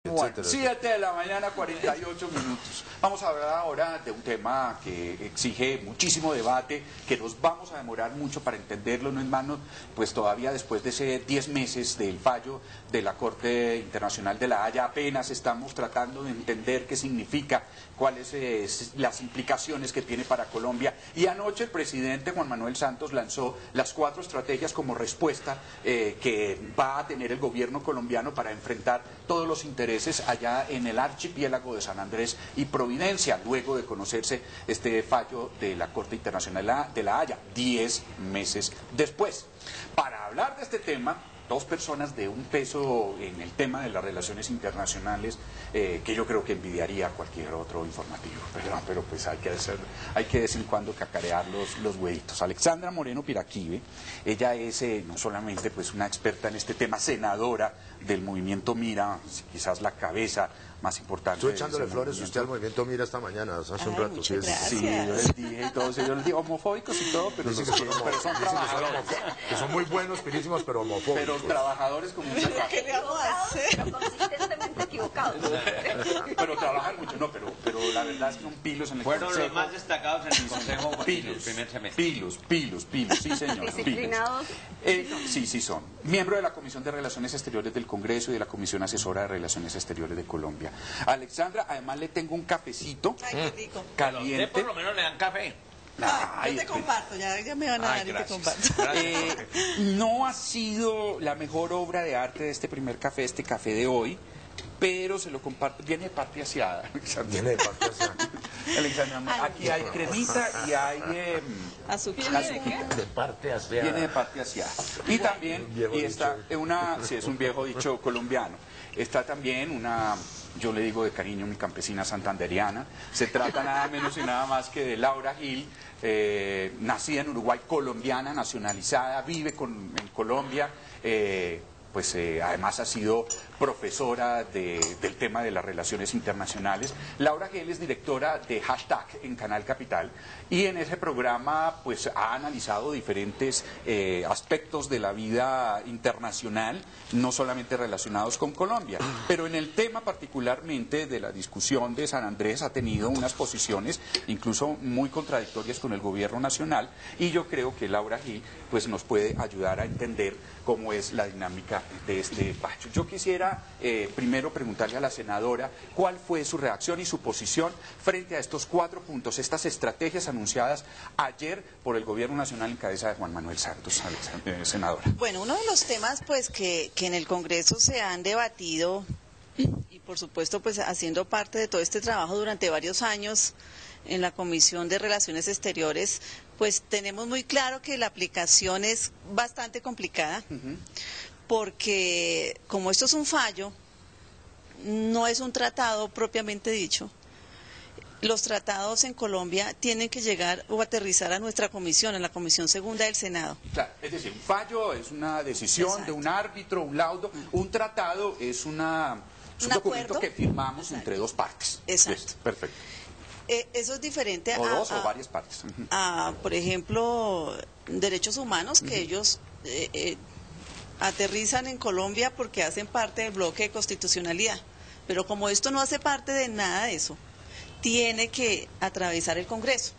Bueno, 7 de la mañana, 48 minutos. Vamos a hablar ahora de un tema que exige muchísimo debate, que nos vamos a demorar mucho para entenderlo, no en vano, pues todavía después de ese 10 meses del fallo de la Corte Internacional de la Haya, apenas estamos tratando de entender qué significa, cuáles las implicaciones que tiene para Colombia. Y anoche el presidente Juan Manuel Santos lanzó las 4 estrategias como respuesta que va a tener el gobierno colombiano para enfrentar todos los intereses allá en el archipiélago de San Andrés y Providencia, luego de conocerse este fallo de la Corte Internacional de la Haya, 10 meses después. Para hablar de este tema, 2 personas de un peso en el tema de las relaciones internacionales que yo creo que envidiaría a cualquier otro informativo, pero pues hay que de vez en cuando cacarear los huevitos. Alexandra Moreno Piraquive, ella es no solamente pues una experta en este tema, senadora del movimiento Mira, quizás la cabeza más importante. Estoy echándole flores usted al movimiento Mira esta mañana, hace un rato. Sí, yo les dije y todo, yo les digo homofóbicos y todo, pero, dicen que son trabajadores. Que son muy buenos, pirísimos, pero homofóbicos. Pero trabajadores como un sacazo. ¿Qué le vamos a hacer? Pero consistentemente equivocados. Pero trabajan mucho, no, pero la verdad es que son pilos en el Fueron consejo. los más destacados en el consejo en el primer semestre. Pilos, sí señor. Disciplinados. Sí son. Miembro de la Comisión de Relaciones Exteriores del Congreso y de la Comisión Asesora de Relaciones Exteriores de Colombia. Alexandra, además le tengo un cafecito. Ay, qué rico. Caliente. Usted por lo menos le dan café. Yo te comparto, ya me van a dar y te comparto. No ha sido la mejor obra de arte de este primer café, este café de hoy, pero se lo comparto. Viene de parte asiada. Viene de parte asiada. Alexandra, aquí hay cremita y hay Azúcar. De parte asiada. Viene de parte asiada. Y también, y está sí, es un viejo dicho colombiano. Está también una, yo le digo de cariño, mi campesina santanderiana. Se trata nada menos y nada más que de Laura Gil, nacida en Uruguay, colombiana, nacionalizada, vive en Colombia. Además ha sido profesora del tema de las relaciones internacionales. Laura Gil es directora de Hashtag en Canal Capital y en ese programa pues ha analizado diferentes aspectos de la vida internacional, no solamente relacionados con Colombia, pero en el tema particularmente de la discusión de San Andrés ha tenido unas posiciones incluso muy contradictorias con el gobierno nacional y yo creo que Laura Gil pues nos puede ayudar a entender cómo es la dinámica de este fallo. Yo quisiera primero preguntarle a la senadora cuál fue su reacción y su posición frente a estos 4 puntos, estas estrategias anunciadas ayer por el Gobierno Nacional en cabeza de Juan Manuel Santos, senadora. Bueno, uno de los temas pues que en el Congreso se han debatido y por supuesto pues haciendo parte de todo este trabajo durante varios años en la Comisión de Relaciones Exteriores, pues tenemos muy claro que la aplicación es bastante complicada, porque como esto es un fallo, no es un tratado propiamente dicho. Los tratados en Colombia tienen que llegar o aterrizar a nuestra comisión, a la Comisión Segunda del Senado. Claro, es decir, un fallo es una decisión de un árbitro, un laudo, un tratado es un documento que firmamos entre 2 partes. Exacto. Perfecto. Eso es diferente o 2 o varias partes. Por ejemplo, derechos humanos que ellos aterrizan en Colombia porque hacen parte del bloque de constitucionalidad. Pero como esto no hace parte de nada de eso, tiene que atravesar el Congreso.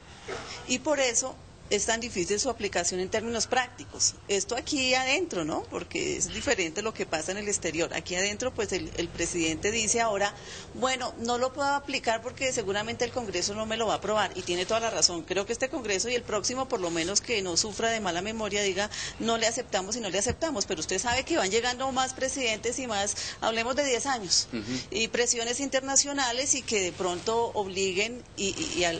Y por eso es tan difícil su aplicación en términos prácticos. Esto aquí adentro, ¿no? Porque es diferente lo que pasa en el exterior. Aquí adentro, pues el presidente dice ahora, bueno, no lo puedo aplicar porque seguramente el Congreso no me lo va a aprobar. Y tiene toda la razón. Creo que este Congreso y el próximo, por lo menos que no sufra de mala memoria, diga, no le aceptamos y no le aceptamos. Pero usted sabe que van llegando más presidentes y más, hablemos de 10 años, y presiones internacionales y que de pronto obliguen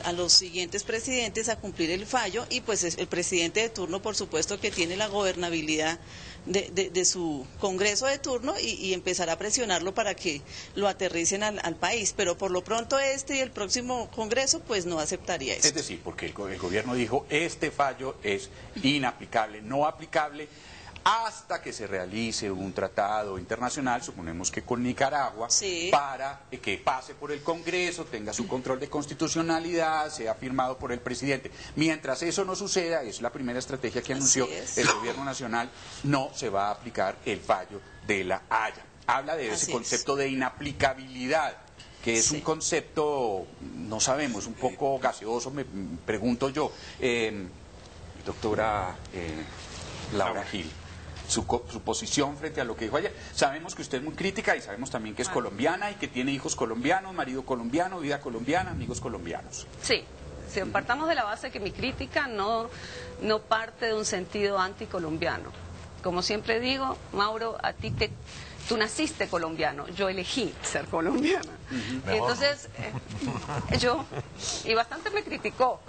a los siguientes presidentes a cumplir el fallo. Y pues el presidente de turno, por supuesto, que tiene la gobernabilidad de su Congreso de turno y empezar a presionarlo para que lo aterricen al país. Pero por lo pronto este y el próximo Congreso pues no aceptaría eso. Es decir, porque el gobierno dijo, este fallo es inaplicable, no aplicable hasta que se realice un tratado internacional, suponemos que con Nicaragua, sí, para que pase por el Congreso, tenga su control de constitucionalidad, sea firmado por el presidente. Mientras eso no suceda, es la primera estrategia que anunció el gobierno nacional, no se va a aplicar el fallo de la Haya. habla de ese Así concepto de inaplicabilidad, que es Sí. un concepto, no sabemos, un poco gaseoso, me pregunto yo. Doctora Laura Gil, su posición frente a lo que dijo ayer. Sabemos que usted es muy crítica y sabemos también que es colombiana y que tiene hijos colombianos, marido colombiano, vida colombiana, amigos colombianos. Sí, si partamos de la base que mi crítica no parte de un sentido anticolombiano. Como siempre digo, Mauro, tú naciste colombiano, yo elegí ser colombiana. Entonces, y bastante me criticó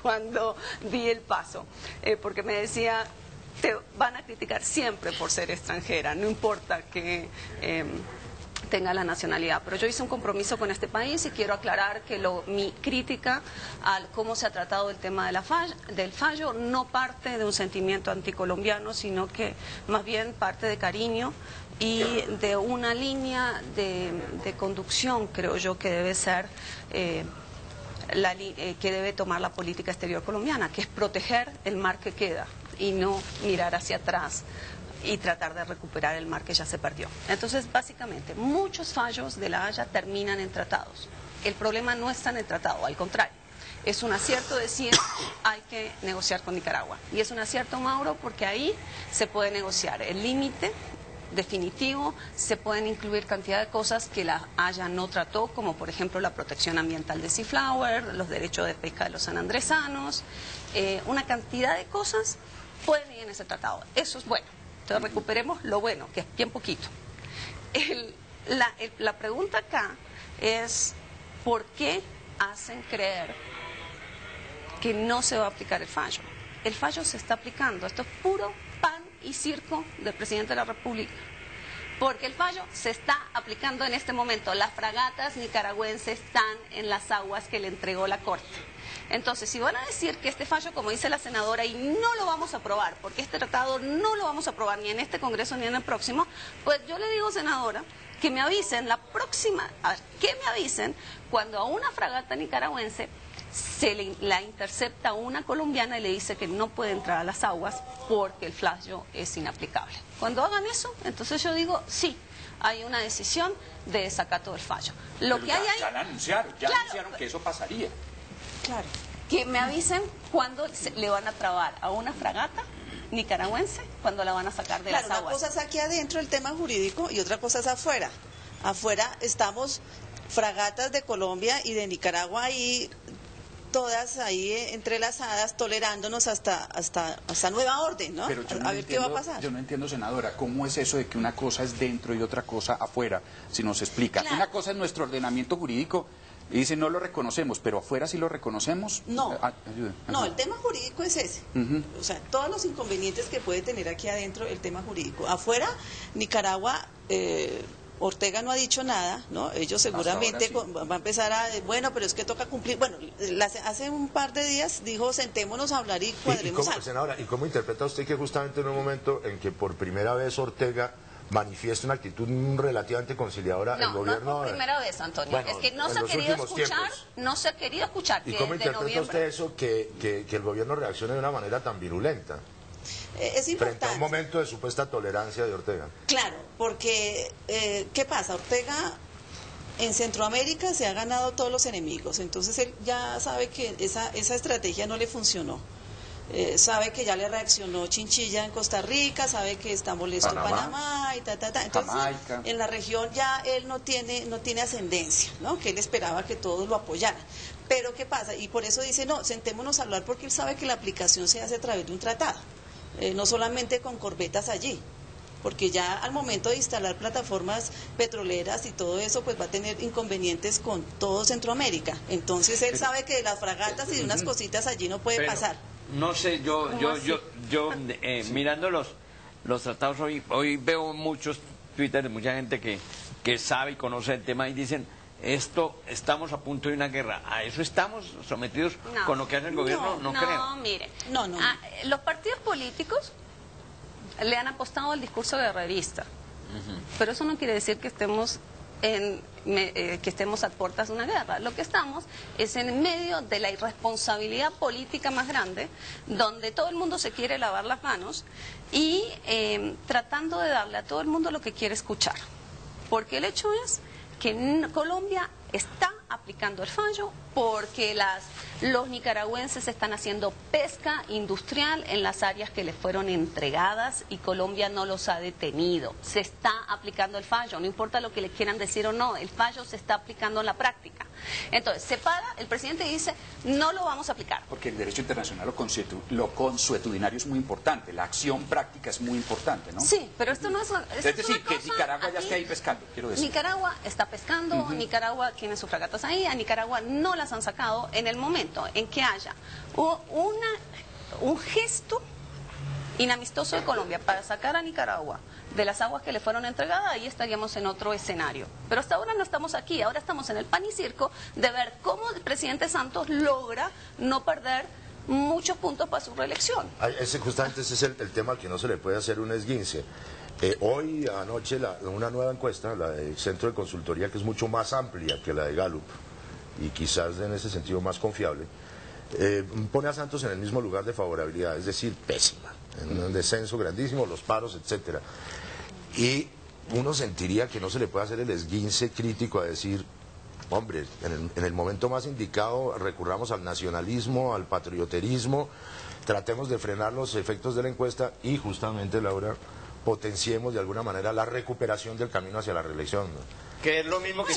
cuando di el paso, porque me decía, te van a criticar siempre por ser extranjera, no importa que tenga la nacionalidad. Pero yo hice un compromiso con este país y quiero aclarar que mi crítica al cómo se ha tratado el tema del fallo no parte de un sentimiento anticolombiano, sino que más bien parte de cariño y de una línea de conducción, creo yo, que debe ser que debe tomar la política exterior colombiana, que es proteger el mar que queda y no mirar hacia atrás y tratar de recuperar el mar que ya se perdió. Entonces, básicamente, muchos fallos de la Haya terminan en tratados. El problema no está en el tratado, al contrario. Es un acierto decir, hay que negociar con Nicaragua. Y es un acierto, Mauro, porque ahí se puede negociar el límite definitivo, se pueden incluir cantidad de cosas que la Haya no trató, como por ejemplo la protección ambiental de Seaflower, los derechos de pesca de los sanandresanos, una cantidad de cosas pueden ir en ese tratado. Eso es bueno. Entonces recuperemos lo bueno, que es bien poquito. La pregunta acá es, ¿por qué hacen creer que no se va a aplicar el fallo? El fallo se está aplicando. Esto es puro pan y circo del presidente de la República. Porque el fallo se está aplicando en este momento. Las fragatas nicaragüenses están en las aguas que le entregó la Corte. Entonces, si van a decir que este fallo, como dice la senadora, y no lo vamos a aprobar, porque este tratado no lo vamos a aprobar ni en este Congreso ni en el próximo, pues yo le digo, senadora, que me avisen la próxima, que me avisen cuando a una fragata nicaragüense la intercepta una colombiana y le dice que no puede entrar a las aguas porque el fallo es inaplicable. Cuando hagan eso, entonces yo digo, sí, hay una decisión de desacato del fallo. Lo Pero que hay ahí... ya la anunciaron, anunciaron que eso pasaría. Claro. Que me avisen cuándo le van a trabar a una fragata nicaragüense, cuando la van a sacar de las Claro, aguas. una cosa es aquí adentro el tema jurídico y otra cosa es afuera. Afuera estamos fragatas de Colombia y de Nicaragua ahí, todas ahí entrelazadas, tolerándonos hasta nueva orden, ¿no? Pero yo a ver qué va a pasar. Yo no entiendo, senadora, ¿cómo es eso de que una cosa es dentro y otra cosa afuera? Si nos explica. Claro. Una cosa es nuestro ordenamiento jurídico y dice no lo reconocemos, pero afuera sí lo reconocemos. No, Ayuda. no, el tema jurídico es ese. O sea, todos los inconvenientes que puede tener aquí adentro el tema jurídico. Afuera, Nicaragua... Ortega no ha dicho nada, ¿no? Ellos seguramente va a empezar a, bueno, pero es que toca cumplir. Bueno, hace un par de días dijo, sentémonos a hablar y cuadremos algo. Senadora, ¿y cómo interpreta usted que justamente en un momento en que por primera vez Ortega manifiesta una actitud relativamente conciliadora, el gobierno... No, no es por primera vez, Antonio. Bueno, es que no se ha querido escuchar, ¿Y que cómo desde interpreta noviembre... usted eso, que el gobierno reaccione de una manera tan virulenta? Es importante. Frente a un momento de supuesta tolerancia de Ortega. Claro, porque ¿qué pasa? Ortega en Centroamérica se ha ganado todos los enemigos, entonces él ya sabe que esa estrategia no le funcionó. Sabe que ya le reaccionó Chinchilla en Costa Rica, sabe que está molesto en Panamá y Entonces, Jamaica. En la región ya él no tiene ascendencia, ¿no? Que él esperaba que todos lo apoyaran. Pero ¿qué pasa? Y por eso dice, no, sentémonos a hablar, porque él sabe que la aplicación se hace a través de un tratado. No solamente con corbetas allí, porque ya al momento de instalar plataformas petroleras y todo eso, pues va a tener inconvenientes con todo Centroamérica. Entonces él sabe que de las fragatas y de unas cositas allí no puede pasar. No sé, yo mirando los tratados hoy veo muchos Twitter de mucha gente que sabe y conoce el tema y dicen, estamos a punto de una guerra. ¿A eso estamos sometidos con lo que hace el gobierno? No creo. No, mire. No. Los partidos políticos le han apostado al discurso guerrerista. Pero eso no quiere decir que estemos que estemos a puertas de una guerra. Lo que estamos es en medio de la irresponsabilidad política más grande, donde todo el mundo se quiere lavar las manos y tratando de darle a todo el mundo lo que quiere escuchar. Porque el hecho es que Colombia está aplicando el fallo porque los nicaragüenses están haciendo pesca industrial en las áreas que les fueron entregadas y Colombia no los ha detenido. Se está aplicando el fallo, no importa lo que le quieran decir o no, el fallo se está aplicando en la práctica. Entonces, se para, el presidente dice, no lo vamos a aplicar. Porque el derecho internacional, lo consuetudinario es muy importante, la acción práctica es muy importante, ¿no? Sí, pero esto no es... Es decir, que Nicaragua ya está ahí pescando, quiero decir. Nicaragua está pescando, Nicaragua tiene sus fragatas ahí, a Nicaragua no las han sacado en el momento en que haya un gesto inamistoso de Colombia para sacar a Nicaragua de las aguas que le fueron entregadas, ahí estaríamos en otro escenario. Pero hasta ahora no estamos aquí, ahora estamos en el pan y circo de ver cómo el presidente Santos logra no perder muchos puntos para su reelección. Justamente ese es el tema al que no se le puede hacer un esguince. Hoy, anoche, una nueva encuesta, la del Centro de Consultoría, que es mucho más amplia que la de Gallup, y quizás en ese sentido más confiable, pone a Santos en el mismo lugar de favorabilidad, es decir, pésima, en un descenso grandísimo, los paros, etcétera. Y uno sentiría que no se le puede hacer el esguince crítico a decir, hombre, en el momento más indicado recurramos al nacionalismo, al patrioterismo, tratemos de frenar los efectos de la encuesta y justamente, Laura, potenciemos de alguna manera la recuperación del camino hacia la reelección, ¿no? Que es lo mismo que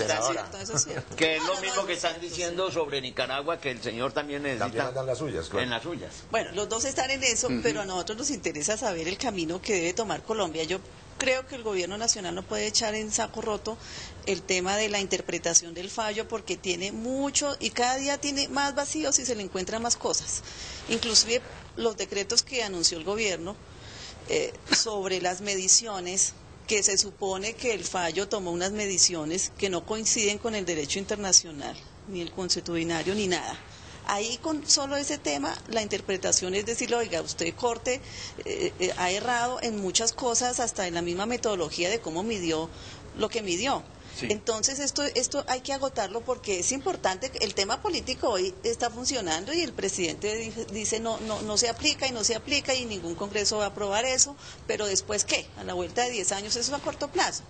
que están diciendo sobre Nicaragua, que el señor también necesita. También andan las suyas, claro. En las suyas. Bueno, los dos están en eso, pero a nosotros nos interesa saber el camino que debe tomar Colombia. Yo creo que el gobierno nacional no puede echar en saco roto el tema de la interpretación del fallo porque tiene mucho y cada día tiene más vacíos y se le encuentran más cosas. Inclusive los decretos que anunció el gobierno sobre las mediciones, que se supone que el fallo tomó unas mediciones que no coinciden con el derecho internacional, ni el consuetudinario, ni nada. Ahí con solo ese tema, la interpretación es decirle, oiga, usted Corte ha errado en muchas cosas, hasta en la misma metodología de cómo midió lo que midió. Sí. Entonces esto hay que agotarlo porque es importante, el tema político hoy está funcionando y el presidente dice no se aplica y no se aplica y ningún Congreso va a aprobar eso, pero después ¿qué? A la vuelta de 10 años eso es a corto plazo.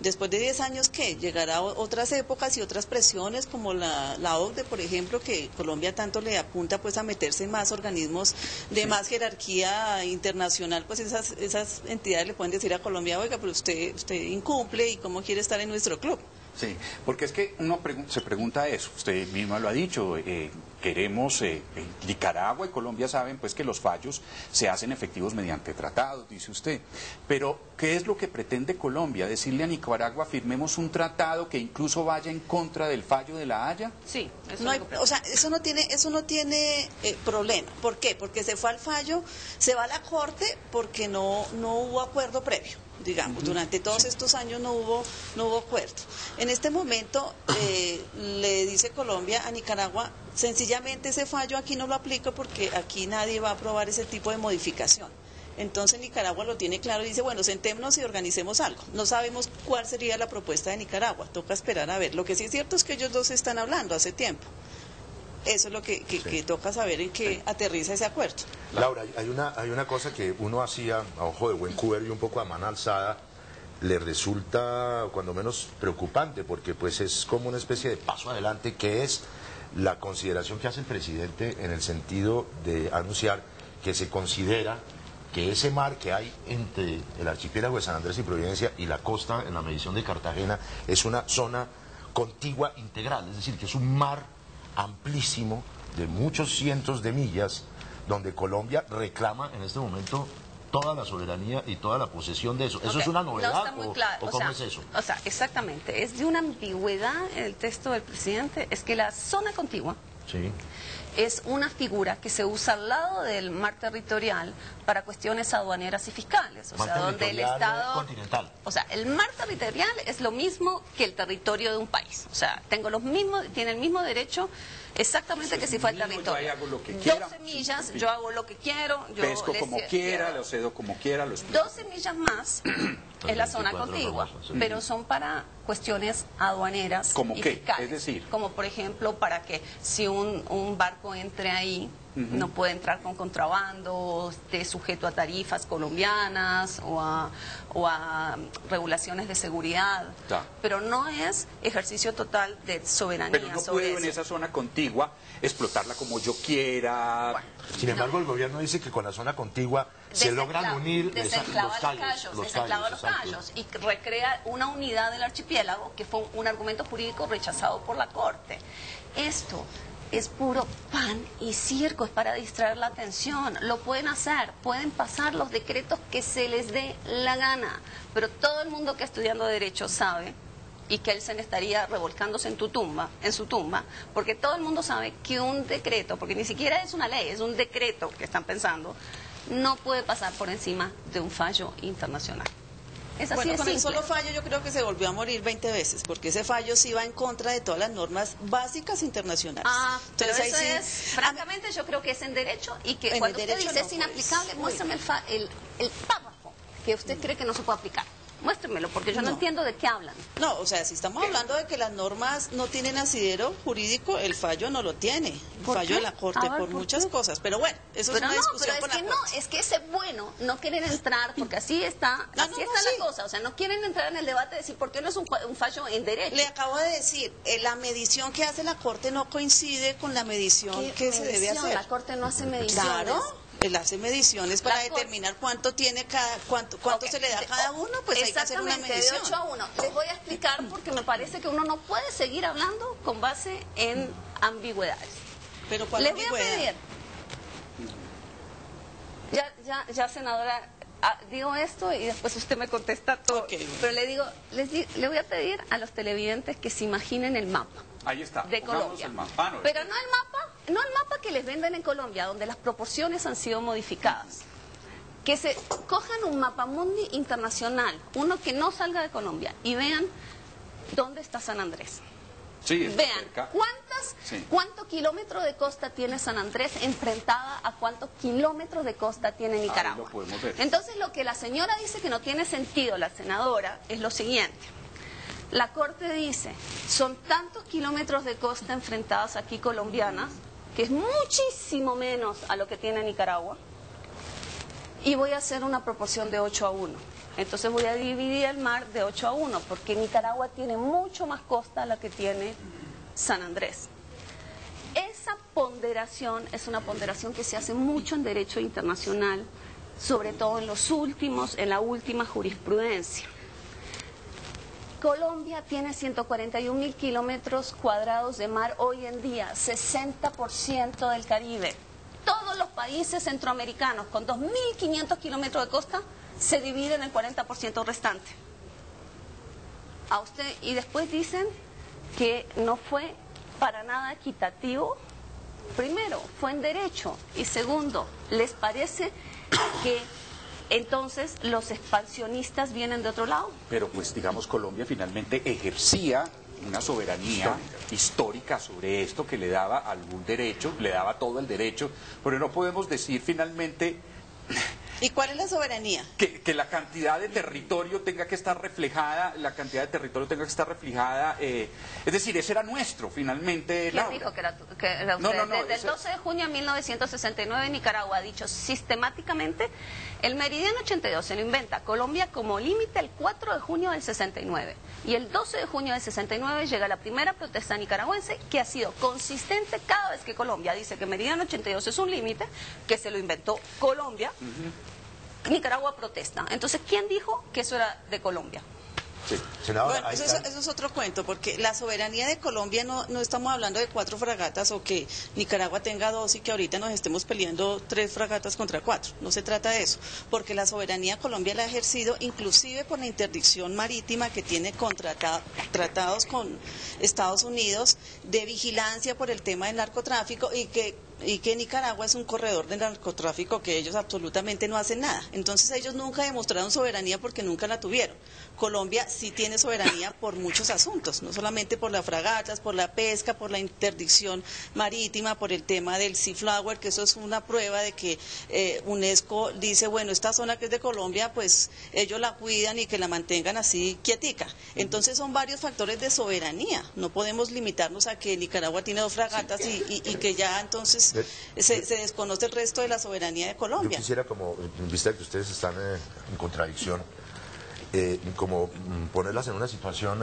Después de 10 años, ¿qué? Llegará otras épocas y otras presiones como la OCDE, por ejemplo, que Colombia tanto le apunta pues a meterse en más organismos de más jerarquía internacional, pues esas entidades le pueden decir a Colombia, oiga, pero usted incumple y cómo quiere estar en nuestro club. Sí, porque es que uno se pregunta eso, usted misma lo ha dicho, queremos, Nicaragua y Colombia saben pues que los fallos se hacen efectivos mediante tratados, dice usted, pero ¿qué es lo que pretende Colombia? ¿Decirle a Nicaragua firmemos un tratado que incluso vaya en contra del fallo de la Haya? Sí, no hay, o sea, eso no tiene problema. ¿Por qué? Porque se fue al fallo, se va a la Corte porque no hubo acuerdo previo. Digamos, durante todos estos años no hubo acuerdo. En este momento le dice Colombia a Nicaragua, sencillamente ese fallo aquí no lo aplico porque aquí nadie va a aprobar ese tipo de modificación. Entonces Nicaragua lo tiene claro y dice, bueno, sentémonos y organicemos algo. No sabemos cuál sería la propuesta de Nicaragua, toca esperar a ver. Lo que sí es cierto es que ellos dos están hablando hace tiempo. Eso es lo que toca saber en qué aterriza ese acuerdo. Laura, hay una cosa que uno hacía a ojo de buen cubero y un poco a mano alzada, le resulta cuando menos preocupante, porque pues es como una especie de paso adelante, que es la consideración que hace el presidente en el sentido de anunciar que se considera que ese mar que hay entre el archipiélago de San Andrés y Providencia y la costa en la medición de Cartagena es una zona contigua integral, es decir, que es un mar amplísimo de muchos cientos de millas donde Colombia reclama en este momento toda la soberanía y toda la posesión de eso. ¿Eso es una novedad no está muy claro. o cómo es eso? O sea, exactamente, es de una ambigüedad en el texto del presidente, es que la zona contigua es una figura que se usa al lado del mar territorial para cuestiones aduaneras y fiscales, o sea, donde el Estado continental. O sea, el mar territorial es lo mismo que el territorio de un país, o sea, tiene el mismo derecho Exactamente, que si fue el territorio. Yo hago lo que quiera. 12 millas, yo hago lo que quiero. Yo pesco como quiera, lo cedo como quiera, lo explico. 12 millas más es la zona contigua, pero son para cuestiones aduaneras ¿Cómo y qué? fiscales. Es decir, como por ejemplo para que si un barco entre ahí, no puede entrar con contrabando, esté sujeto a tarifas colombianas o a regulaciones de seguridad. Ta. Pero no es ejercicio total de soberanía pero no sobre puedo en eso. esa zona contigua explotarla como yo quiera. Sin embargo, el gobierno dice que con la zona contigua se logran unir desenclava los callos y recrea una unidad del archipiélago que fue un argumento jurídico rechazado por la Corte. Esto es puro pan y circo, es para distraer la atención. Lo pueden hacer, pueden pasar los decretos que se les dé la gana, pero todo el mundo que estudiando Derecho sabe, y que él se estaría revolcándose en su tumba, porque todo el mundo sabe que un decreto, porque ni siquiera es una ley, es un decreto que están pensando, no puede pasar por encima de un fallo internacional. Es así Bueno, de con el simple. solo fallo yo creo que se volvió a morir 20 veces, porque ese fallo sí va en contra de todas las normas básicas internacionales. Pero Entonces, eso ahí sí, es, francamente, yo creo que es en derecho y que En cuando el usted derecho dice no, es inaplicable, pues. muéstrame el párrafo que usted cree que no se puede aplicar. Muéstremelo, porque yo no No. entiendo de qué hablan. no, o sea, si estamos hablando de que las normas no tienen asidero jurídico, el fallo no lo tiene. El ¿Por fallo qué? de la Corte A ver, por ¿por muchas qué? cosas. Pero bueno, eso Pero es una no, discusión pero con es la que Corte. no, es que ese bueno no quieren entrar, porque así está, No, así no, está sí. la cosa. O sea, no quieren entrar en el debate de decir por qué no es un fallo en derecho. Le acabo de decir, la medición que hace la Corte no coincide con la medición que se debe medición? hacer. La Corte no hace mediciones. Claro, él hace mediciones para La Corte- determinar cuánto tiene cuánto Ok, se le da a cada uno, pues hay que hacer una exactamente, medición. de 8 a 1. Les voy a explicar porque me parece que uno no puede seguir hablando con base en ambigüedades. Pero ¿cuál Les voy a ambigüedad? pedir. Ya senadora, digo esto y después usted me contesta todo. Ok, bueno. Pero le voy a pedir a los televidentes que se imaginen el mapa Ahí está. de pongamos Colombia. el mapa. No, Pero no el mapa que les venden en Colombia, donde las proporciones han sido modificadas. Que se cojan un mapa mundi internacional, uno que no salga de Colombia, y vean dónde está San Andrés. sí, está Vean cerca. Sí. cuánto kilómetro de costa tiene San Andrés enfrentada a cuántos kilómetros de costa tiene Nicaragua. lo podemos ver. Entonces lo que la señora dice que no tiene sentido, la senadora, es lo siguiente. La Corte dice, son tantos kilómetros de costa enfrentadas aquí colombianas, que es muchísimo menos a lo que tiene Nicaragua, y voy a hacer una proporción de 8 a 1. Entonces voy a dividir el mar de 8 a 1, porque Nicaragua tiene mucho más costa a la que tiene San Andrés. Esa ponderación es una ponderación que se hace mucho en derecho internacional, sobre todo en la última jurisprudencia. Colombia tiene 141.000 kilómetros cuadrados de mar hoy en día, 60% del Caribe. Todos los países centroamericanos con 2.500 kilómetros de costa se dividen en el 40% restante. Y después dicen que no fue para nada equitativo. Primero, fue en derecho. Y segundo, ¿les parece que entonces los expansionistas vienen de otro lado? Pero pues digamos Colombia finalmente ejercía una soberanía histórica sobre esto que le daba algún derecho, le daba todo el derecho, pero no podemos decir finalmente ¿Y cuál es la soberanía? que la cantidad de territorio tenga que estar reflejada, es decir, ese era nuestro finalmente. ¿Quién Laura. dijo que era No, usted? no, no, Desde el ese- 12 de junio de 1969 Nicaragua ha dicho sistemáticamente el meridiano 82 se lo inventa Colombia como límite el 4 de junio del 69 y el 12 de junio del 69 llega la primera protesta nicaragüense que ha sido consistente cada vez que Colombia dice que meridiano 82 es un límite, que se lo inventó Colombia. Nicaragua protesta. Entonces, ¿quién dijo que eso era de Colombia? Sí. Senadora, Bueno, eso es otro cuento, porque la soberanía de Colombia no estamos hablando de 4 fragatas o que Nicaragua tenga 2 y que ahorita nos estemos peleando 3 fragatas contra 4. No se trata de eso, porque la soberanía Colombia la ha ejercido inclusive por la interdicción marítima que tiene tratados con Estados Unidos de vigilancia por el tema del narcotráfico y que y que Nicaragua es un corredor de narcotráfico, que ellos absolutamente no hacen nada. Entonces ellos nunca demostraron soberanía porque nunca la tuvieron. Colombia sí tiene soberanía por muchos asuntos, no solamente por las fragatas, por la pesca, por la interdicción marítima, por el tema del Sea Flower, que eso es una prueba de que UNESCO dice, bueno, esta zona que es de Colombia, pues ellos la cuidan y que la mantengan así quietica. Entonces son varios factores de soberanía, no podemos limitarnos a que Nicaragua tiene 2 fragatas y que ya entonces se desconoce el resto de la soberanía de Colombia. Yo quisiera, como en vista de que ustedes están en contradicción, como ponerlas en una situación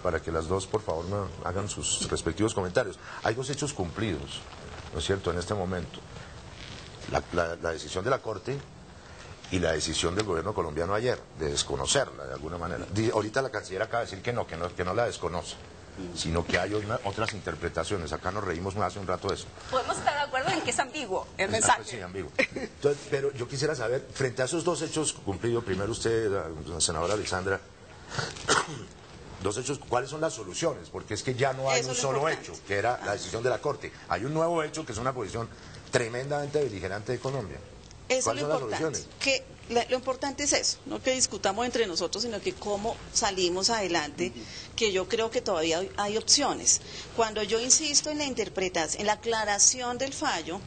para que las dos, por favor, me hagan sus respectivos comentarios. Hay 2 hechos cumplidos, ¿no es cierto?, en este momento. La decisión de la Corte y la decisión del gobierno colombiano ayer, de desconocerla de alguna manera. Ahorita la canciller acaba de decir que no la desconoce, sino que hay otras interpretaciones. Acá nos reímos hace un rato de eso. Podemos estar de acuerdo en que es ambiguo el mensaje. Pues sí, ambiguo. Entonces, pero yo quisiera saber, frente a esos 2 hechos cumplidos, primero usted, la senadora Alexandra, 2 hechos, ¿cuáles son las soluciones? Porque es que ya no hay un solo hecho, que era la decisión de la Corte. Hay un nuevo hecho que es una posición tremendamente beligerante de Colombia. Eso es ¿Cuáles lo son las importante, soluciones? lo importante es eso, no que discutamos entre nosotros, sino que cómo salimos adelante, que yo creo que todavía hay opciones. Cuando yo insisto en la interpretación, en la aclaración del fallo,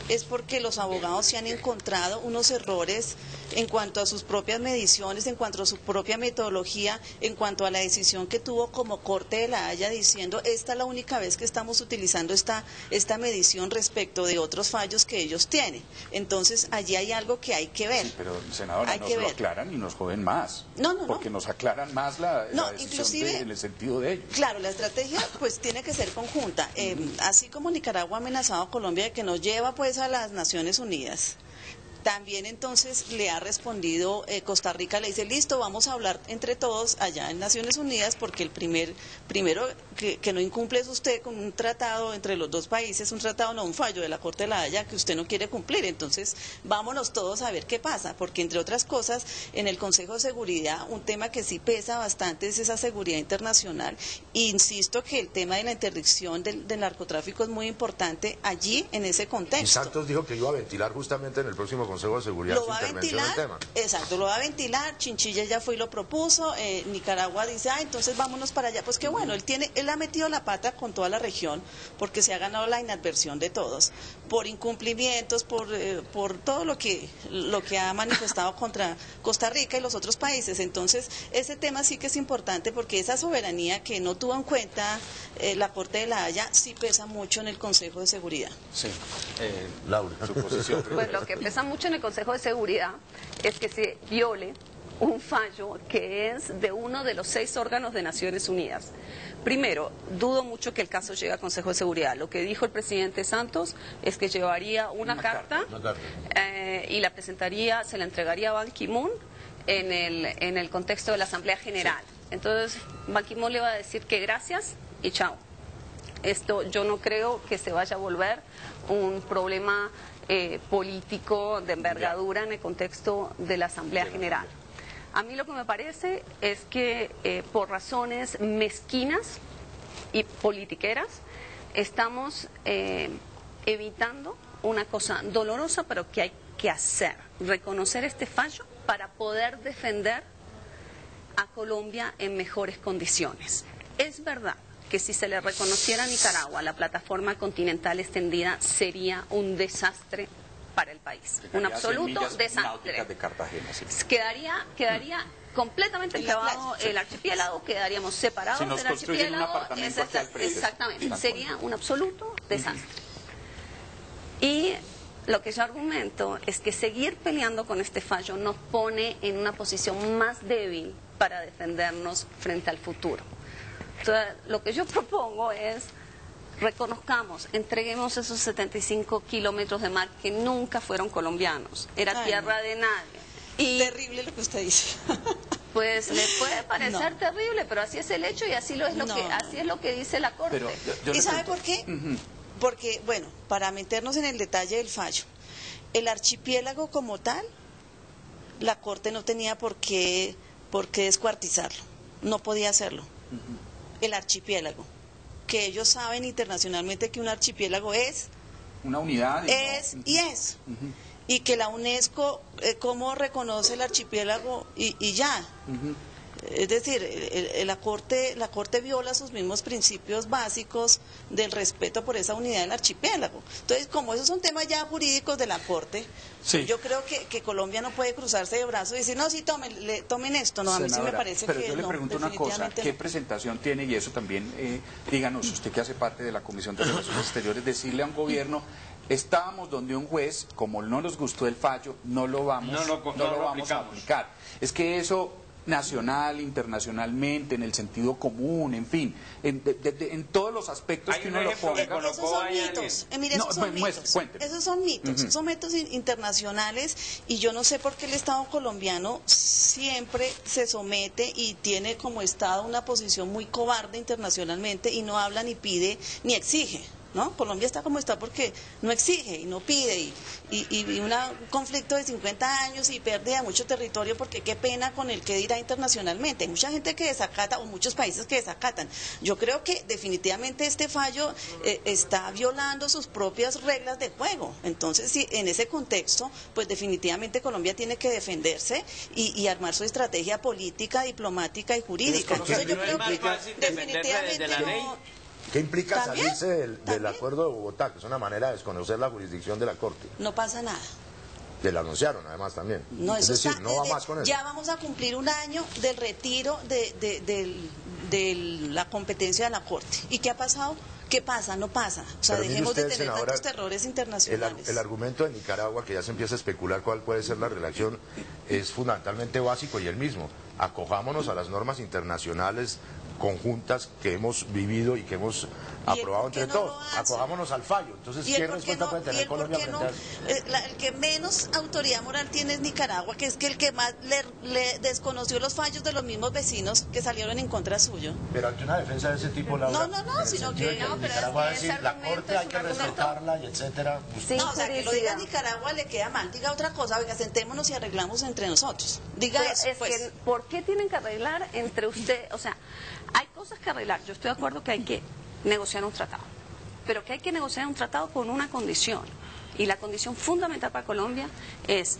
es porque los abogados se han encontrado unos errores en cuanto a sus propias mediciones, en cuanto a su propia metodología, en cuanto a la decisión que tuvo como Corte de la Haya diciendo esta es la única vez que estamos utilizando esta medición respecto de otros fallos que ellos tienen. Entonces allí hay algo que hay que ver. Sí, pero senadora, nos lo aclaran y nos joden más. No. Porque nos aclaran más la decisión en el sentido de ellos. Claro, la estrategia pues tiene que ser conjunta. Así como Nicaragua ha amenazado a Colombia de que nos lleva pues a las Naciones Unidas, también entonces le ha respondido Costa Rica, le dice, listo, vamos a hablar entre todos allá en Naciones Unidas, porque el primero que no incumple es usted con un tratado entre los 2 países, un tratado, no un fallo de la Corte de la Haya que usted no quiere cumplir. Entonces vámonos todos a ver qué pasa, porque entre otras cosas en el Consejo de Seguridad un tema que sí pesa bastante es esa seguridad internacional. Insisto que el tema de la interdicción del narcotráfico es muy importante allí en ese contexto. Y Santos dijo que iba a ventilar justamente en el próximo Consejo de Seguridad lo su va a intervención ventilar, en el tema. exacto, lo va a ventilar. Chinchilla ya fue y lo propuso. Nicaragua dice, entonces vámonos para allá. Pues que bueno, él ha metido la pata con toda la región porque se ha ganado la inadversión de todos por incumplimientos, por todo lo que ha manifestado contra Costa Rica y los otros países. Entonces ese tema sí que es importante porque esa soberanía que no tuvo en cuenta la Corte de la Haya sí pesa mucho en el Consejo de Seguridad. Sí. Laura, su posición. Pues lo que pesa mucho en el Consejo de Seguridad es que se viole un fallo que es de uno de los 6 órganos de Naciones Unidas. Primero, dudo mucho que el caso llegue al Consejo de Seguridad. Lo que dijo el presidente Santos es que llevaría una carta. Y la presentaría, se la entregaría a Ban Ki-moon en el contexto de la Asamblea General. Sí. Entonces, Ban Ki-moon le va a decir que gracias y chao. Esto yo no creo que se vaya a volver un problema político de envergadura en el contexto de la Asamblea General. A mí lo que me parece es que por razones mezquinas y politiqueras estamos evitando una cosa dolorosa pero que hay que hacer, reconocer este fallo para poder defender a Colombia en mejores condiciones. Es verdad que si se le reconociera a Nicaragua la plataforma continental extendida sería un desastre para el país, un absoluto desastre. De Cartagena, sí. Quedaría completamente enclavado el archipiélago, quedaríamos separados del archipiélago. Exactamente, sería un absoluto desastre. Y lo que yo argumento es que seguir peleando con este fallo nos pone en una posición más débil para defendernos frente al futuro. Entonces, lo que yo propongo es reconozcamos, entreguemos esos 75 kilómetros de mar que nunca fueron colombianos, era tierra de nadie. Y terrible lo que usted dice. Pues le puede parecer terrible, pero así es el hecho y así es lo que dice la Corte. Pero, ¿y sabe por qué? Porque, bueno, para meternos en el detalle del fallo, el archipiélago como tal, la Corte no tenía por qué descuartizarlo, no podía hacerlo. El archipiélago, que ellos saben internacionalmente que un archipiélago es una unidad. Y que la UNESCO, ¿cómo reconoce el archipiélago? Y ya. Es decir, la corte viola sus mismos principios básicos del respeto por esa unidad del archipiélago. Entonces, como esos son temas ya jurídicos de la corte, sí, yo creo que Colombia no puede cruzarse de brazos y decir, no, sí, tomen esto. No, a mí sí me parece pero que yo le pregunto una cosa, ¿qué no. presentación tiene? Y eso también, díganos, usted que hace parte de la Comisión de Relaciones Exteriores, decirle a un gobierno: estábamos donde un juez, como no nos gustó el fallo, no lo vamos a aplicar. Es que eso, nacional, internacionalmente, en el sentido común, en fin, en todos los aspectos que uno lo ponga. Esos son mitos. Mire, esos son mitos. Son mitos internacionales, y yo no sé por qué el Estado colombiano siempre se somete y tiene como Estado una posición muy cobarde internacionalmente y no habla, ni pide, ni exige. ¿No? Colombia está como está porque no exige y no pide, y un conflicto de 50 años y pérdida de mucho territorio, porque qué pena con el que dirá internacionalmente. Hay mucha gente que desacata, o muchos países que desacatan. Yo creo que definitivamente este fallo está violando sus propias reglas de juego. Entonces, sí, en ese contexto, pues definitivamente Colombia tiene que defenderse y armar su estrategia política, diplomática y jurídica. Entonces, yo creo que definitivamente no. ¿Qué implica ¿También? salirse del acuerdo de Bogotá, que es una manera de desconocer la jurisdicción de la Corte? No pasa nada. Que la anunciaron además también. No, es decir, no va más con eso. Ya vamos a cumplir un año del retiro de la competencia de la Corte. ¿Y qué ha pasado? ¿Qué pasa? No pasa. O sea, pero dejemos usted, de tener senadora, tantos terrores internacionales. El argumento de Nicaragua, que ya se empieza a especular cuál puede ser la relación, es fundamentalmente básico y el mismo. Acojámonos a las normas internacionales conjuntas que hemos vivido y que hemos aprobado entre todos. Acojámonos al fallo. Entonces, ¿qué respuesta puede tener Colombia frente a eso? El que menos autoridad moral tiene es Nicaragua, que es que el que más le desconoció los fallos de los mismos vecinos que salieron en contra suyo. Pero ante una defensa de ese tipo, Laura, no, sino que Nicaragua va a decir, la Corte hay que respetarla y etcétera. Sí, no, o sea, que lo diga Nicaragua le queda mal. Diga otra cosa, oiga, sentémonos y arreglamos entre nosotros. Diga eso, pues. Que, ¿por qué tienen que arreglar entre usted? O sea, hay cosas que arreglar. Yo estoy de acuerdo que hay que negociar un tratado, pero que hay que negociar un tratado con una condición, y la condición fundamental para Colombia es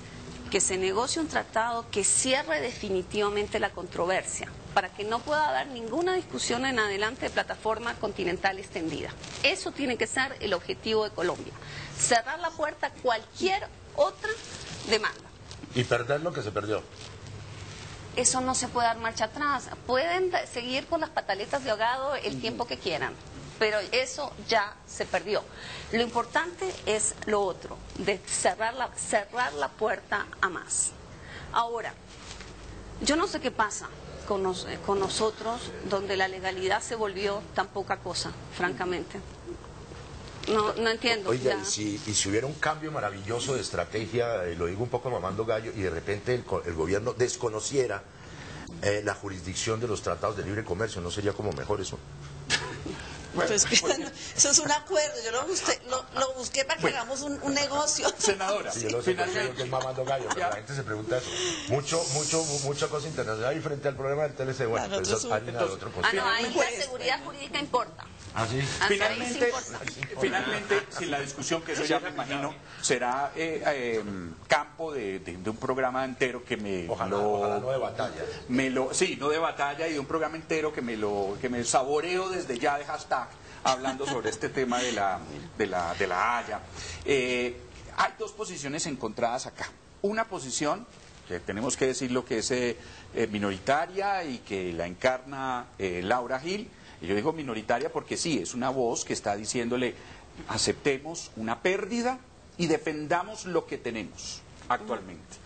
que se negocie un tratado que cierre definitivamente la controversia, para que no pueda haber ninguna discusión en adelante de plataforma continental extendida. Eso tiene que ser el objetivo de Colombia, cerrar la puerta a cualquier otra demanda. Y perder lo que se perdió. Eso no se puede dar marcha atrás. Pueden seguir con las pataletas de ahogado el tiempo que quieran, pero eso ya se perdió. Lo importante es lo otro, de cerrar la puerta a más. Ahora, yo no sé qué pasa con nosotros, donde la legalidad se volvió tan poca cosa, francamente. No entiendo. Oiga, y si hubiera un cambio maravilloso de estrategia, lo digo un poco mamando gallo, y de repente el gobierno desconociera la jurisdicción de los tratados de libre comercio, ¿no sería como mejor eso? Pues, eso es un acuerdo. Yo lo busqué para que hagamos un negocio. Senadora, sí, yo lo sé, que es mamando gallo, pero la gente se pregunta eso. Mucha cosa internacional, y frente al problema del TLC, bueno, pues eso es harina de otro costal. Ahí la seguridad jurídica importa. ¿Ah, sí? Finalmente, sin la discusión, que eso ya me imagino será campo de un programa entero que me... Ojalá no de batalla. Sí, no de batalla, y de un programa entero que me saboreo desde ya de hashtag, hablando sobre este tema de la Haya. Hay dos posiciones encontradas acá. Una posición, que tenemos que decir lo que es minoritaria y que la encarna Laura Gil. Y yo digo minoritaria porque sí, es una voz que está diciéndole: aceptemos una pérdida y defendamos lo que tenemos actualmente.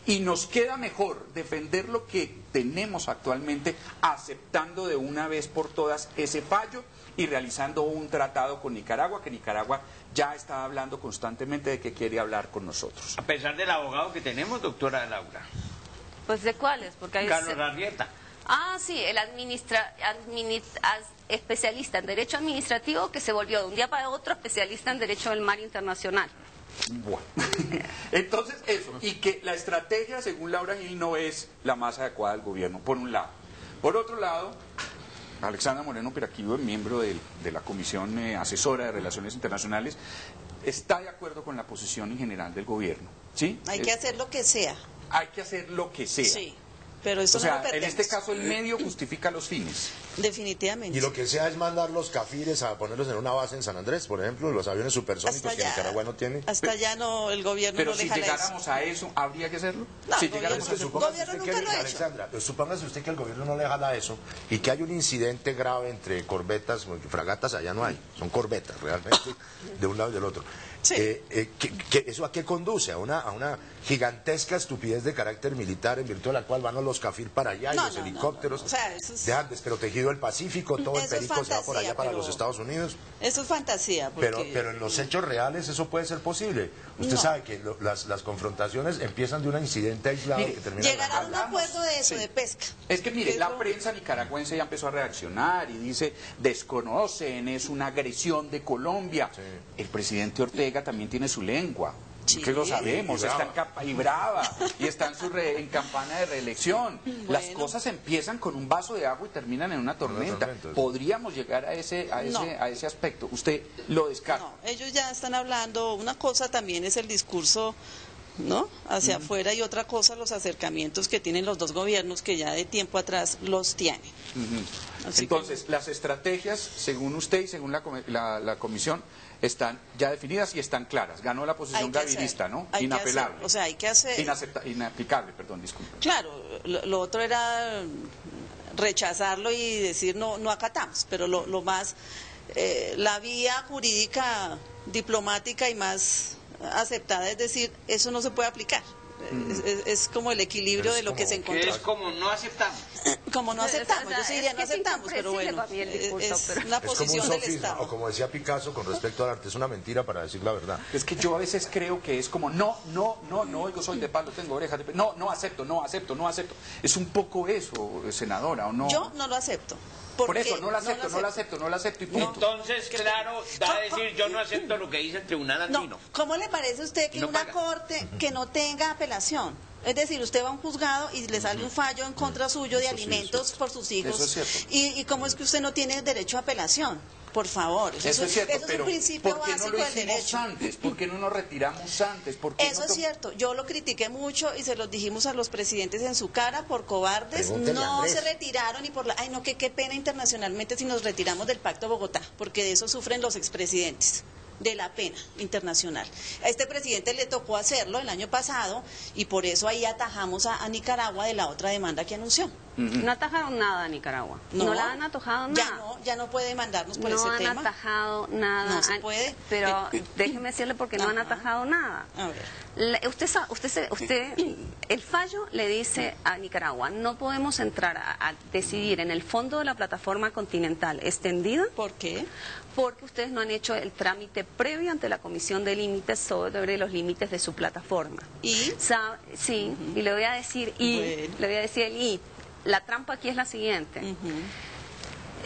Y nos queda mejor defender lo que tenemos actualmente, aceptando de una vez por todas ese fallo y realizando un tratado con Nicaragua, que Nicaragua ya está hablando constantemente de que quiere hablar con nosotros. A pesar del abogado que tenemos, doctora Laura. Pues ¿de cuáles? Porque hay Carlos Arrieta. Ah, sí, el especialista en Derecho Administrativo, que se volvió de un día para otro especialista en Derecho del Mar Internacional. Bueno, entonces eso, y que la estrategia, según Laura Gil, no es la más adecuada del gobierno, por un lado. Por otro lado, Alexandra Moreno Peraquío, miembro de la Comisión Asesora de Relaciones Internacionales, está de acuerdo con la posición en general del gobierno, ¿sí? Hay que hacer lo que sea. Hay que hacer lo que sea. Sí, pero eso O sea, no lo en pretende. este caso el medio justifica los fines. Definitivamente. Y lo que sea es mandar los cafires a ponerlos en una base en San Andrés, por ejemplo, los aviones supersónicos que Nicaragua no tiene. Hasta allá no, el gobierno Pero no le si jala eso. llegáramos a eso, ¿habría que hacerlo? No, si el llegáramos a gobierno- eso. gobierno nunca lo ha hecho. Alexandra, pues supóngase usted que el gobierno no le jala eso y que hay un incidente grave entre corbetas, porque fragatas allá no hay, son corbetas realmente, de un lado y del otro. Sí. ¿Eso a qué conduce? A una gigantesca estupidez de carácter militar en virtud de la cual van los CAFIR para allá y No, los no, no, helicópteros. no. O sea, eso es- dejan desprotegido el Pacífico, todo el Eso es perico se va por allá fantasía, para pero- los Estados Unidos. Eso es fantasía. Porque... Pero en los hechos reales eso puede ser posible. Usted No. sabe que las confrontaciones empiezan de un incidente aislado Mire, que termina en Llegar a un Hablamos, acuerdo de eso, sí. de pesca. Es que mire, Es la lo- prensa nicaragüense ya empezó a reaccionar y dice, desconocen, es una agresión de Colombia. Sí. El presidente Ortega también tiene su lengua. Sí. Que lo sabemos, Y está brava. en capa y brava, y está en campana de reelección. Las Bueno. cosas empiezan con un vaso de agua y terminan en una tormenta. tormenta, sí. Podríamos llegar a ese aspecto. Usted lo descarta. No, ellos ya están hablando, una cosa también es el discurso, ¿no? Hacia afuera, y otra cosa los acercamientos que tienen los dos gobiernos que ya de tiempo atrás los tienen. Así Entonces, las estrategias, según usted y según la comisión, están ya definidas y están claras. Ganó la que posición hay que gavirista, hacer, ¿no? hay que Inapelable. hacer, o sea, hay que hacer. Inaplicable, perdón, disculpe. Claro, lo otro era rechazarlo y decir no acatamos, pero lo más, la vía jurídica, diplomática y más aceptada es decir, eso no se puede aplicar. Es como el equilibrio Es de lo que como- se Que encontró. es como no aceptamos. Como no aceptamos, O sea, yo sí diría es no que es aceptamos, pero incomprensible bueno, para mí el discurso, es pero- una Es como un posición del sofisma, Estado. o como decía Picasso con respecto al arte, es una mentira para decir la verdad. Es que yo a veces creo que es como, no, yo soy de palo, tengo orejas de palo, no acepto. Es un poco eso, senadora, ¿o no? Yo no lo acepto. Por porque eso, no la acepto y punto. Entonces, claro, da a decir, yo no acepto lo que dice el tribunal andino. No, ¿cómo le parece a usted que No una paga. corte que no tenga apelación? Es decir, usted va a un juzgado y le sale un fallo en contra suyo de Eso sí es alimentos cierto. por sus hijos. Eso es cierto. ¿Y cómo es que usted no tiene derecho a apelación? Por favor, Eso es cierto, eso es pero un principio ¿por qué no básico lo del hicimos derecho. antes? ¿Por qué no nos retiramos antes? ¿Por qué Eso no es cierto, yo lo critiqué mucho y se los dijimos a los presidentes en su cara por cobardes, Pregúntele a no Andrés. se retiraron y por la... Ay, no, qué pena internacionalmente si nos retiramos del Pacto Bogotá, porque de eso sufren los expresidentes, de la pena internacional. A este presidente le tocó hacerlo el año pasado y por eso ahí atajamos a Nicaragua de la otra demanda que anunció. No atajaron nada a Nicaragua. No la han atajado nada. Ya no puede demandarnos por No ese han tema. atajado nada. No se puede. Pero déjeme decirle porque no han Ajá. atajado nada. A ver. El fallo le dice a Nicaragua, no podemos entrar a decidir en el fondo de la plataforma continental extendida ¿Por qué? porque ustedes no han hecho el trámite previo ante la Comisión de Límites sobre los límites de su plataforma. ¿Y? Sí, y le voy a decir Bueno. le voy a decir el y. La trampa aquí es la siguiente. Ujú.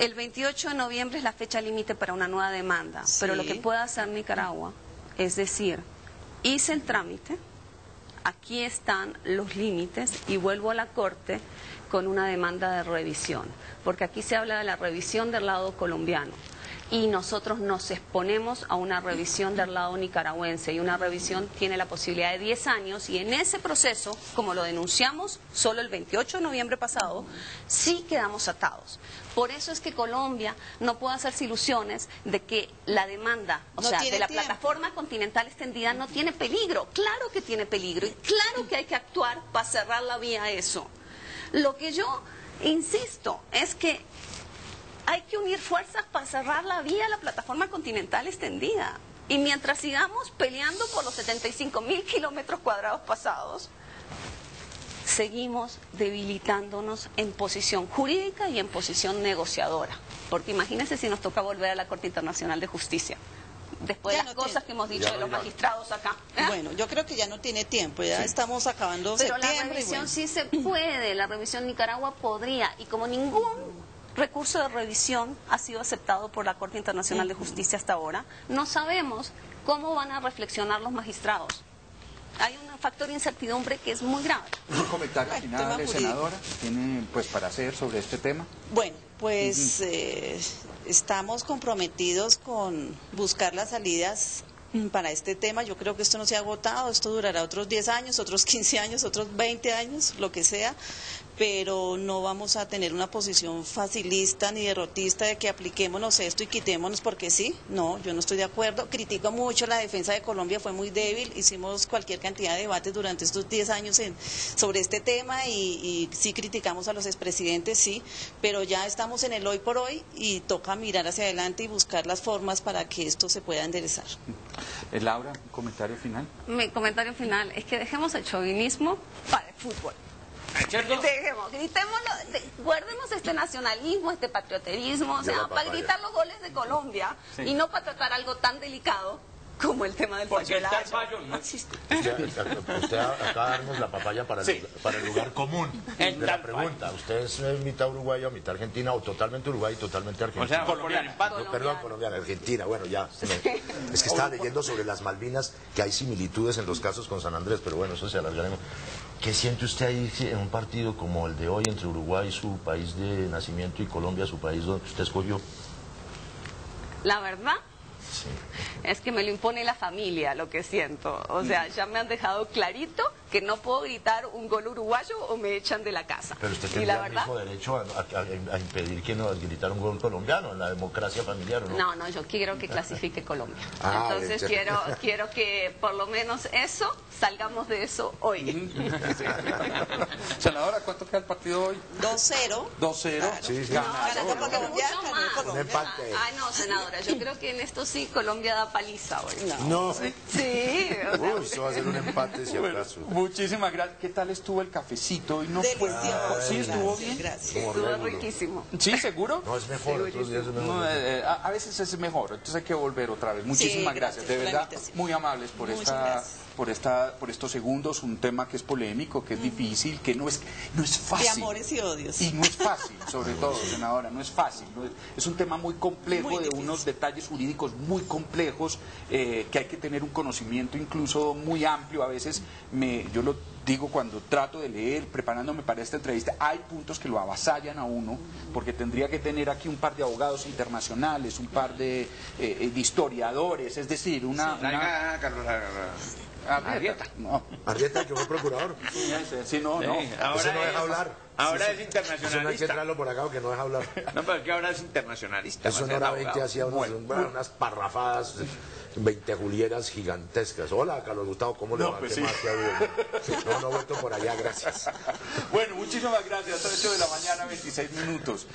El 28 de noviembre es la fecha límite para una nueva demanda, pero lo que puede hacer Nicaragua es decir, hice el trámite, aquí están los límites y vuelvo a la Corte con una demanda de revisión, porque aquí se habla de la revisión del lado colombiano y nosotros nos exponemos a una revisión del lado nicaragüense y una revisión tiene la posibilidad de 10 años y en ese proceso, como lo denunciamos solo el 28 de noviembre pasado, sí quedamos atados. Por eso es que Colombia no puede hacerse ilusiones de que la demanda, o No sea, tiene de la tiempo. plataforma continental extendida no tiene peligro. Claro que tiene peligro y claro que hay que actuar para cerrar la vía a eso. Lo que yo insisto es que hay que unir fuerzas para cerrar la vía a la plataforma continental extendida. Y mientras sigamos peleando por los 75.000 kilómetros cuadrados pasados, seguimos debilitándonos en posición jurídica y en posición negociadora. Porque imagínense si nos toca volver a la Corte Internacional de Justicia, después Ya de las no cosas tiene. que hemos dicho Ya de no, los ya. magistrados acá. ¿eh? Bueno, yo creo que ya no tiene tiempo, ya estamos acabando Pero la septiembre. y revisión bueno. sí se puede, la revisión Nicaragua podría, y como ningún recurso de revisión ha sido aceptado por la Corte Internacional de Justicia hasta ahora, no sabemos cómo van a reflexionar los magistrados. Hay un factor de incertidumbre que es muy grave. Un comentario Ay, tema final, jurídico. senadora, tiene pues para hacer sobre este tema. Bueno, pues estamos comprometidos con buscar las salidas para este tema. Yo creo que esto no se ha agotado, esto durará otros 10 años, otros 15 años, otros 20 años, lo que sea, pero no vamos a tener una posición facilista ni derrotista de que apliquémonos esto y quitémonos porque sí. No, yo no estoy de acuerdo. Critico mucho la defensa de Colombia, fue muy débil, hicimos cualquier cantidad de debates durante estos 10 años sobre este tema y sí criticamos a los expresidentes, sí, pero ya estamos en el hoy por hoy y toca mirar hacia adelante y buscar las formas para que esto se pueda enderezar. Laura, un comentario final. Mi comentario final es que dejemos el chauvinismo para el fútbol. Gritémoslo, guardemos este nacionalismo, este patrioterismo, o sea, para gritar los goles de Colombia y no para tratar algo tan delicado como el tema del fallo. Porque el fallo no existe. Usted acaba de darnos la papaya para el lugar común de la pregunta. ¿Usted es mitad uruguayo, mitad argentina o totalmente uruguayo y totalmente argentina? O sea, colombiano. No, perdón, colombiana, argentina. Bueno, ya. Es que estaba leyendo sobre las Malvinas, que hay similitudes en los casos con San Andrés, pero bueno, eso se alargaremos. ¿Qué siente usted ahí en un partido como el de hoy entre Uruguay, su país de nacimiento, y Colombia, su país donde usted escogió? La verdad es que me lo impone la familia, lo que siento. O sea, ya me han dejado clarito que no puedo gritar un gol uruguayo o me echan de la casa. Pero usted tendría el mismo derecho a impedir que no gritar un gol colombiano en la democracia familiar, ¿o no? No, yo quiero que clasifique Colombia. Entonces quiero que por lo menos eso, salgamos de eso hoy. Senadora, ¿cuánto queda el partido hoy? 2-0. 2-0. Claro. Sí. Ganando por Colombia, Un empate. Ay, no, senadora, yo creo que en esto sí Colombia da paliza hoy. No. Sí. Uy, eso va a ser un empate si acaso. Muchísimas gracias. ¿Qué tal estuvo el cafecito? Y no fue. Delicioso. Sí, estuvo bien. Gracias. Estuvo riquísimo. ¿Sí, seguro? No, es mejor, otros días es mejor. No, a veces es mejor, entonces hay que volver otra vez. Muchísimas gracias, de verdad, muy amables por por estos segundos, un tema que es polémico, que es difícil, que no es fácil. De amores y odios. Y no es fácil, sobre todo, senadora, no es fácil. Es un tema muy complejo, muy de difícil. unos detalles jurídicos muy complejos, que hay que tener un conocimiento incluso muy amplio. A veces, yo lo digo cuando trato de leer, preparándome para esta entrevista, hay puntos que lo avasallan a uno, porque tendría que tener aquí un par de abogados internacionales, un par de historiadores, es decir, Arrieta. No. Arrieta, que fue procurador. Sí, no. Ese no deja hablar. Ahora es Eso no hay que internacionalista. traerlo por acá, que no deja hablar. No, pero que ahora es internacionalista. Eso en hora 20 hacía unas parrafadas, 20 julieras gigantescas. Hola, Carlos Gustavo, ¿cómo le va? Pues ¿Qué sí. más que ha habido? No voto por allá, gracias. Bueno, muchísimas gracias. Hasta las 8 de la mañana, 26 minutos.